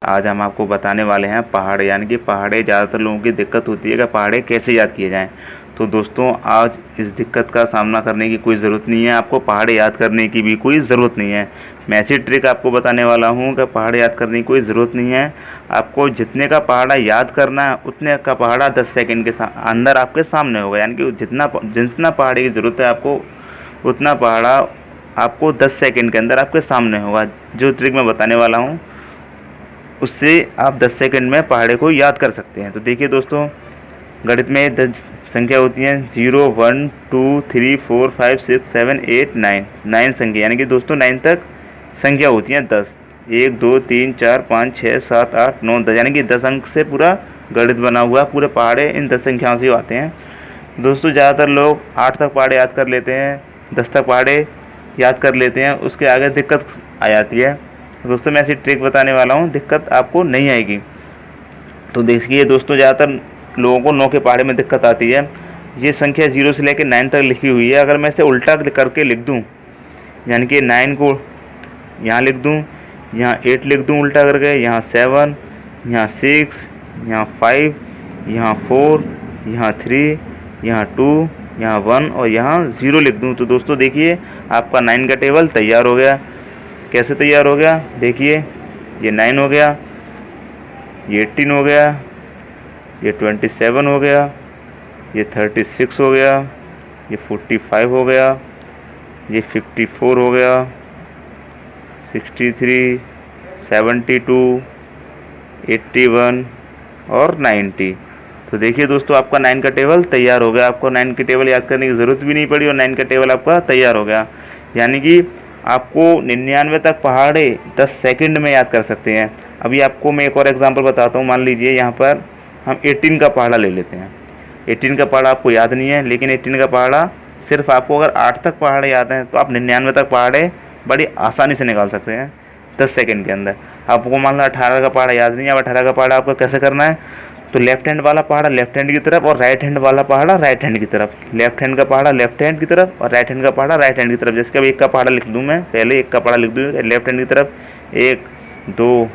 आज हम आपको बताने वाले हैं पहाड़े, यानी कि पहाड़े ज़्यादातर लोगों की दिक्कत होती है कि पहाड़े कैसे याद किए जाएं। तो दोस्तों आज इस दिक्कत का सामना करने की कोई ज़रूरत नहीं है, आपको पहाड़े याद करने की भी कोई ज़रूरत नहीं है। मैं ऐसी ट्रिक आपको बताने वाला हूं कि पहाड़े याद करने की कोई ज़रूरत नहीं है। आपको जितने का पहाड़ा याद करना है उतने का पहाड़ा 10 सेकेंड के अंदर आपके सामने होगा, यानी कि जितना पहाड़े की ज़रूरत है आपको उतना पहाड़ा आपको 10 सेकेंड के अंदर आपके सामने होगा। जो ट्रिक मैं बताने वाला हूँ उससे आप 10 सेकंड में पहाड़े को याद कर सकते हैं। तो देखिए दोस्तों, गणित में 10 संख्या होती हैं, 0 1 2 3 4 5 6 7 8 9 9 संख्या, यानी कि दोस्तों 9 तक संख्या होती हैं 10। 1 2 3 4 5 6 7 8 9 10, यानी कि 10 अंक से पूरा गणित बना हुआ, पूरे पहाड़े इन 10 संख्याओं से आते हैं। दोस्तों ज़्यादातर लोग 8 तक पहाड़े याद कर लेते हैं, 10 तक पहाड़े याद कर लेते हैं, उसके आगे दिक्कत आ जाती है। दोस्तों मैं ऐसी ट्रिक बताने वाला हूँ, दिक्कत आपको नहीं आएगी। तो देखिए दोस्तों, ज़्यादातर लोगों को 9 के पहाड़े में दिक्कत आती है। ये संख्या 0 से लेकर 9 तक लिखी हुई है, अगर मैं इसे उल्टा करके लिख दूँ, यानी कि 9 को यहाँ लिख दूँ, यहाँ 8 लिख दूँ उल्टा करके, यहाँ 7, यहाँ 6, यहाँ 5, यहाँ 4, यहाँ 3, यहाँ 2, यहाँ 1 और यहाँ 0 लिख दूँ, तो दोस्तों देखिए आपका 9 का टेबल तैयार हो गया। कैसे तैयार हो गया? देखिए ये 9 हो गया, ये 18 हो गया, ये 27 हो गया, ये 36 हो गया, ये 45 हो गया, ये 54 हो गया, 63, 72, 81 और 90। तो देखिए दोस्तों आपका 9 का टेबल तैयार हो गया। आपको 9 के टेबल याद करने की ज़रूरत भी नहीं पड़ी और 9 का टेबल आपका तैयार हो गया, यानी कि आपको 99 तक पहाड़े 10 सेकंड में याद कर सकते हैं। अभी आपको मैं एक और एग्जांपल बताता हूँ। मान लीजिए यहाँ पर हम 18 का पहाड़ा ले लेते हैं। 18 का पहाड़ा आपको याद नहीं है, लेकिन 18 का पहाड़ा सिर्फ आपको अगर 8 तक पहाड़े याद हैं तो आप 99 तक पहाड़े बड़ी आसानी से निकाल सकते हैं 10 सेकंड के अंदर। आपको मान लो 18 का पहाड़ा याद नहीं है, अब 18 का पहाड़ा आपको कैसे करना है? तो लेफ्ट हैंड वाला पहाड़ा लेफ्ट हैंड की तरफ और राइट हैंड वाला पहाड़ा राइट हैंड की तरफ, लेफ्ट हैंड का पहाड़ा लेफ्ट हैंड की तरफ और राइट हैंड का पहाड़ा राइट हैंड की तरफ। जैसे कि अब एक का पहाड़ा लिख दूँ, मैं पहले एक का पहाड़ा लिख दूँ लेफ्ट हैंड की तरफ, 1 2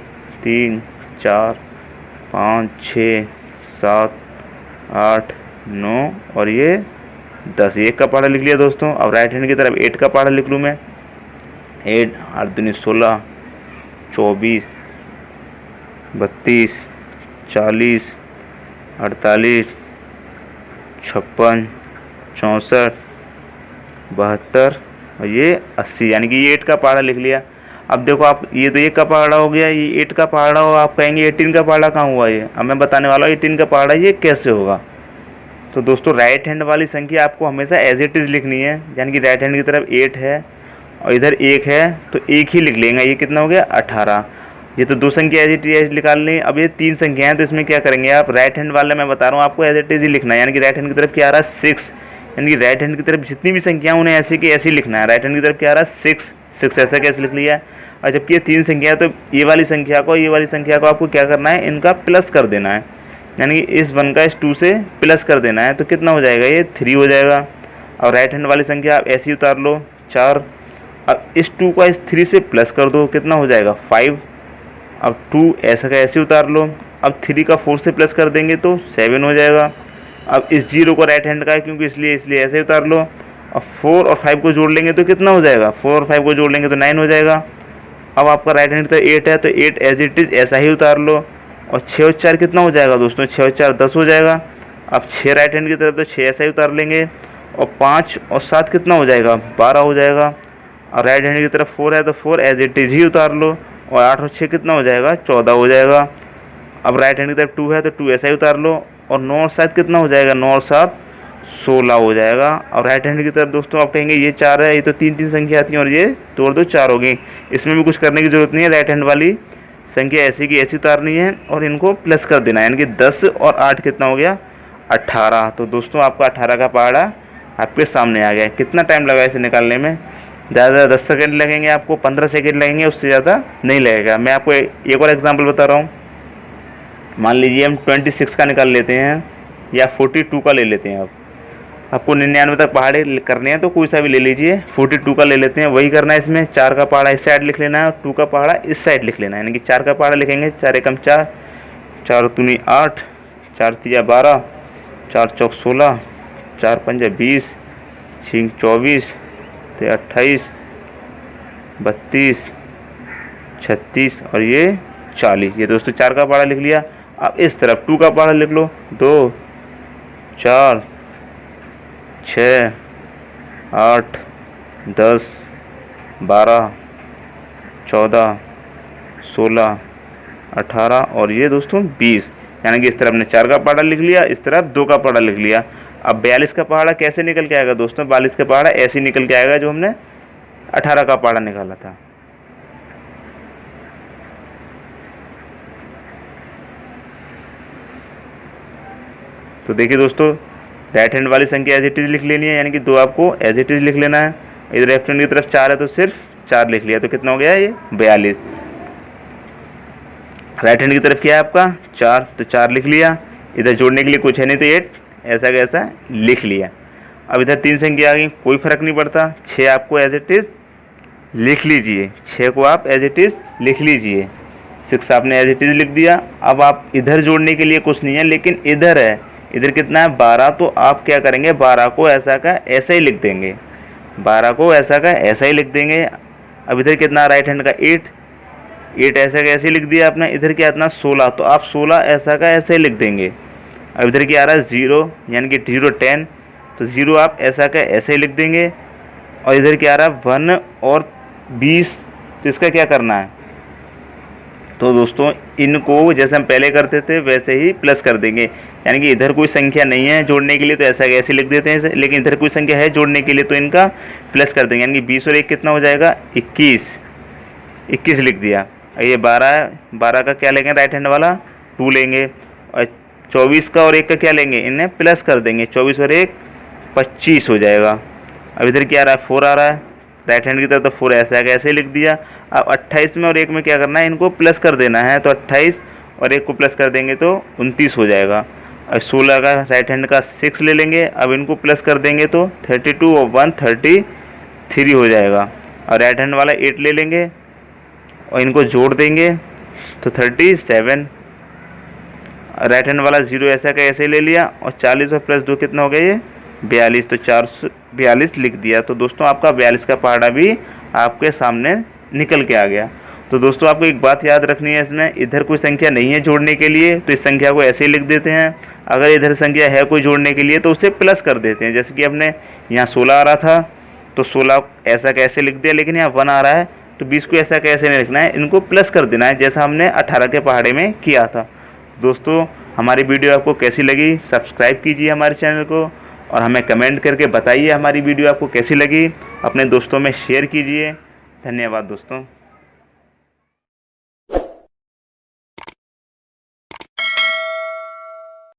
3 4 5 6 7 8 9 और ये 10, एक का पहाड़ा लिख लिया दोस्तों। अब राइट हैंड की तरफ 8 का पहाड़ा लिख लूँ मैं, 8 8 दूनी 16 24 32 40 48 56 64 72 और ये 80, यानी कि ये 8 का पहाड़ा लिख लिया। अब देखो आप, ये तो 1 का पहाड़ा हो गया, ये 8 का पहाड़ा हो, आप कहेंगे 18 का पहाड़ा कहाँ हुआ? ये अब मैं बताने वाला हूँ 18 का पहाड़ा ये कैसे होगा। तो दोस्तों राइट हैंड वाली संख्या आपको हमेशा एज इट इज़ लिखनी है, यानी कि राइट हैंड की तरफ 8 है और इधर 1 है तो 1 ही लिख लेंगे। ये कितना हो गया? 18। ये तो 2 संख्या एज इट इज निकाल लें। अब ये 3 संख्या हैं तो इसमें क्या करेंगे आप? राइट हैंड वाला मैं बता रहा हूँ आपको एज इट इज ही लिखना है, यानी कि राइट हैंड की तरफ क्या आ रहा है? 6, यानी कि राइट हैंड की तरफ जितनी भी संख्या उन्हें ऐसे की ऐसे लिखना है। राइट हैंड की तरफ क्या आ रहा है? 6 6 ऐसा कैसे लिख लिया। और जबकि ये 3 संख्या है तो ये वाली संख्या को आपको क्या करना है? इनका प्लस कर देना है, यानी कि इस 1 का इस 2 से प्लस कर देना है। तो कितना हो जाएगा? ये 3 हो जाएगा। और राइट हैंड वाली संख्या आप ऐसे ही उतार लो 4, अब इस 2 का इस 3 से प्लस कर दो, कितना हो जाएगा? 5। अब 2 ऐसा का ऐसे उतार लो, अब 3 का 4 से प्लस कर देंगे तो 7 हो जाएगा। अब इस 0 को राइट हैंड का है क्योंकि इसलिए ऐसे उतार लो। अब 4 और 5 को जोड़ लेंगे तो कितना हो जाएगा? 4 और 5 को जोड़ लेंगे तो 9 हो जाएगा। अब आपका राइट हैंड तो 8 है तो 8 एज इट इज़ ऐसा ही उतार लो। और 6 और 4 कितना हो जाएगा दोस्तों? 6 और 4 10 हो जाएगा। अब 6 राइट हैंड की तरफ तो 6 ऐसा ही उतार लेंगे और 5 और 7 कितना हो जाएगा? 12 हो जाएगा। और राइट हैंड की तरफ 4 है तो 4 एज इट इज़ ही उतार लो और 8 और 6 कितना हो जाएगा? 14 हो जाएगा। अब राइट हैंड की तरफ 2 है तो 2 ऐसा ही उतार लो और 9 और 7 कितना हो जाएगा? 9 और 7 16 हो जाएगा। और राइट हैंड की तरफ दोस्तों आप कहेंगे ये 4 है, ये तो 3 संख्या आती हैं और ये तोड़ दो 4 हो गई। इसमें भी कुछ करने की ज़रूरत नहीं है, राइट हैंड वाली संख्या ऐसी की ऐसी उतारनी है और इनको प्लस कर देना है, यानी कि 10 और 8 कितना हो गया? 18। तो दोस्तों आपका 18 का पहाड़ा आपके सामने आ गया। कितना टाइम लगा इसे निकालने में? ज़्यादा 10 सेकेंड लगेंगे, आपको 15 सेकेंड लगेंगे, उससे ज़्यादा नहीं लगेगा। मैं आपको एक और एग्जांपल बता रहा हूँ। मान लीजिए हम 26 का निकाल लेते हैं या 42 का ले लेते हैं। अब आपको 99 तक पहाड़े करने हैं तो कोई सा भी ले लीजिए। 42 का ले लेते हैं, वही करना है इसमें। 4 का पहाड़ा इस साइड लिख लेना है और 2 का पहाड़ा इस साइड लिख लेना है। यानी कि 4 का पहाड़ा लिखेंगे 4 एकम 4, 4 दूनी 8, 4 तिया 12, 4 चौक 16, 4 पंजा 20, 6 24, 28, 32, 36 और ये 40। ये दोस्तों 4 का पहाड़ा लिख लिया। अब इस तरफ 2 का पहाड़ा लिख लो। 2, 4, 6, 8, 10, 12, 14, 16, 18 और ये दोस्तों 20। यानी कि इस तरफ ने 4 का पहाड़ा लिख लिया, इस तरफ 2 का पहाड़ा लिख लिया। अब 42 का पहाड़ा कैसे निकल के आएगा दोस्तों? 42 का पहाड़ा ऐसे निकल के आएगा जो हमने 18 का पहाड़ा निकाला था। तो देखिए दोस्तों, राइट हैंड वाली संख्या एज इट इज लिख लेनी है, यानी कि 2 आपको एज इट इज लिख लेना है। इधर लेफ्ट हैंड की तरफ 4 है तो सिर्फ 4 लिख लिया। तो कितना हो गया ये 42। राइट हैंड की तरफ क्या है आपका 4, तो 4 लिख लिया। इधर जोड़ने के लिए कुछ है नहीं तो 8 ऐसा कैसा लिख लिया। अब इधर 3 संख्या आ गई, कोई फर्क नहीं पड़ता। 6 आपको एज इट इज लिख लीजिए, 6 को आप एज इट इज लिख लीजिए। 6 आपने एज इट इज लिख दिया। अब आप इधर जोड़ने के लिए कुछ नहीं है, लेकिन इधर है, इधर कितना है 12, तो आप क्या करेंगे 12 को ऐसा का ऐसा ही लिख देंगे। 12 को ऐसा का ऐसा ही लिख देंगे। अब इधर कितना राइट हैंड का 8 ऐसा का ऐसे लिख दिया आपने। इधर क्या इतना 16, तो आप 16 ऐसा का ऐसे ही लिख देंगे। अब इधर क्या आ रहा है 0, यानी कि 0 10, तो 0 आप ऐसा का ऐसे ही लिख देंगे। और इधर क्या आ रहा है 1 और 20, तो इसका क्या करना है? तो दोस्तों इनको जैसे हम पहले करते थे वैसे ही प्लस कर देंगे। यानी कि इधर कोई संख्या नहीं है जोड़ने के लिए तो ऐसा ऐसे लिख देते हैं, लेकिन इधर कोई संख्या है जोड़ने के लिए तो इनका प्लस कर देंगे। यानी कि 20 और 1 कितना हो जाएगा 21 लिख दिया। ये 12 है, 12 का क्या लेंगे राइट हैंड वाला 2 लेंगे। और 24 का और 1 का क्या लेंगे, इन्हें प्लस कर देंगे। 24 और 1 25 हो जाएगा। अब इधर क्या आ रहा है 4 आ रहा है, राइट हैंड की तरफ तो 4 ऐसा है ऐसे लिख दिया। अब 28 में और 1 में क्या करना है, इनको प्लस कर देना है। तो 28 और 1 को प्लस कर देंगे तो 29 हो जाएगा। और 16 का राइट हैंड का 6 ले लेंगे। अब इनको प्लस कर देंगे तो 32 और 1 33 हो जाएगा। और राइट हैंड वाला 8 ले लेंगे और इनको जोड़ देंगे तो 37। राइट हैंड वाला 0 ऐसा का ऐसे ले लिया और 40 और प्लस 2 कितना हो गया ये 42, तो 442 लिख दिया। तो दोस्तों आपका 42 का पहाड़ा भी आपके सामने निकल के आ गया। तो दोस्तों आपको एक बात याद रखनी है, इसमें इधर कोई संख्या नहीं है जोड़ने के लिए तो इस संख्या को ऐसे ही लिख देते हैं। अगर इधर संख्या है कोई जोड़ने के लिए तो उसे प्लस कर देते हैं। जैसे कि अपने यहाँ 16 आ रहा था तो 16 ऐसा कैसे लिख दिया, लेकिन यहाँ 1 आ रहा है तो 20 को ऐसा कैसे नहीं लिखना है, इनको प्लस कर देना है जैसा हमने 18 के पहाड़े में किया था। दोस्तों हमारी वीडियो आपको कैसी लगी, सब्सक्राइब कीजिए हमारे चैनल को और हमें कमेंट करके बताइए हमारी वीडियो आपको कैसी लगी। अपने दोस्तों में शेयर कीजिए। धन्यवाद दोस्तों।